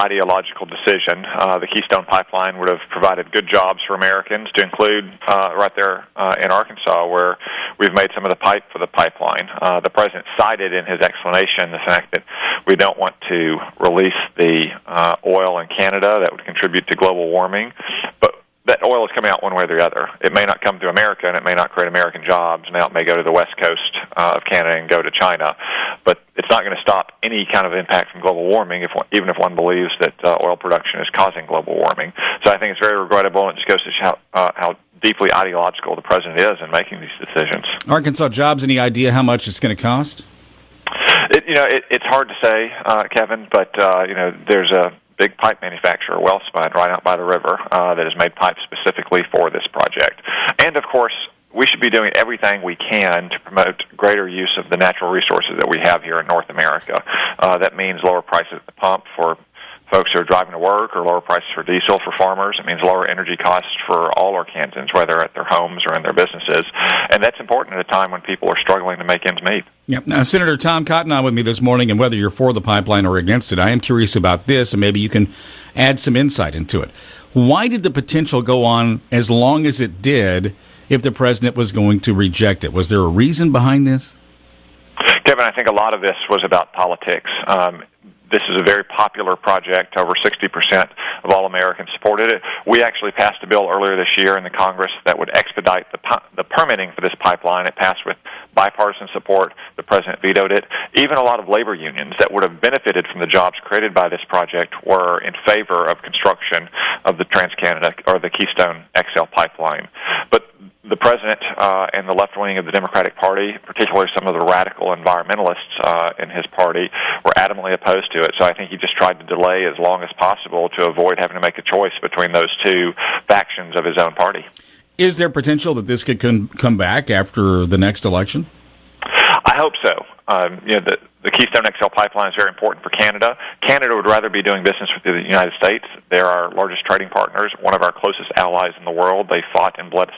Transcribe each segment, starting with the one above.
ideological decision. The Keystone Pipeline would have provided good jobs for Americans, to include right there in Arkansas, where we've made some of the pipe for the pipeline. The president cited in his explanation the fact that we don't want to release the oil in Canada that would contribute to global warming, but that oil is coming out one way or the other. It may not come to America, and it may not create American jobs. Now it may go to the west coast of Canada and go to China, but it's not going to stop any kind of impact from global warming, even if one believes that oil production is causing global warming. So I think it's very regrettable, and it just goes to show how deeply ideological the president is in making these decisions. Arkansas jobs, any idea how much it's going to cost? It's hard to say, Kevin, but there's a big pipe manufacturer, Wellspun, right out by the river, that has made pipes specifically for this project. And, of course, we should be doing everything we can to promote greater use of the natural resources that we have here in North America. That means lower prices at the pump for folks who are driving to work, or lower prices for diesel for farmers. It means lower energy costs for all Arkansans, whether at their homes or in their businesses. And that's important at a time when people are struggling to make ends meet. Yep. Now, Senator Tom Cotton on with me this morning, and whether you're for the pipeline or against it, I am curious about this, and maybe you can add some insight into it. Why did the potential go on as long as it did if the president was going to reject it? Was there a reason behind this? Kevin, I think a lot of this was about politics. This is a very popular project. Over 60% of all Americans supported it. We actually passed a bill earlier this year in the Congress that would expedite the permitting for this pipeline. It passed with bipartisan support. The president vetoed it. Even a lot of labor unions that would have benefited from the jobs created by this project were in favor of construction of the Trans-Canada, or the Keystone XL pipeline. But the president and the left wing of the Democratic Party, particularly some of the radical environmentalists in his party, were adamantly opposed to it. So I think he just tried to delay as long as possible to avoid having to make a choice between those two factions of his own party. Is there potential that this could come back after the next election? I hope so. The Keystone XL pipeline is very important for Canada. Canada would rather be doing business with the United States. They're our largest trading partners, one of our closest allies in the world. They fought and bled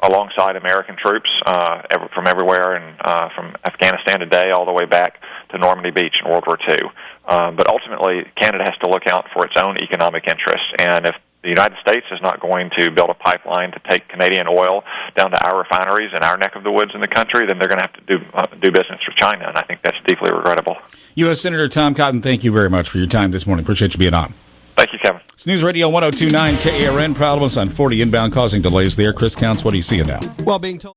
alongside American troops from everywhere, and from Afghanistan today all the way back to Normandy Beach in World War II. But ultimately, Canada has to look out for its own economic interests, and if the United States is not going to build a pipeline to take Canadian oil down to our refineries in our neck of the woods in the country, then they're going to have to do business with China, and I think that's deeply regrettable. U.S. Senator Tom Cotton, thank you very much for your time this morning. Appreciate you being on. Thank you, Kevin. It's News Radio 102.9 KARN. Problems on 40 inbound causing delays there. Chris Counts, what are you seeing now? Well, being told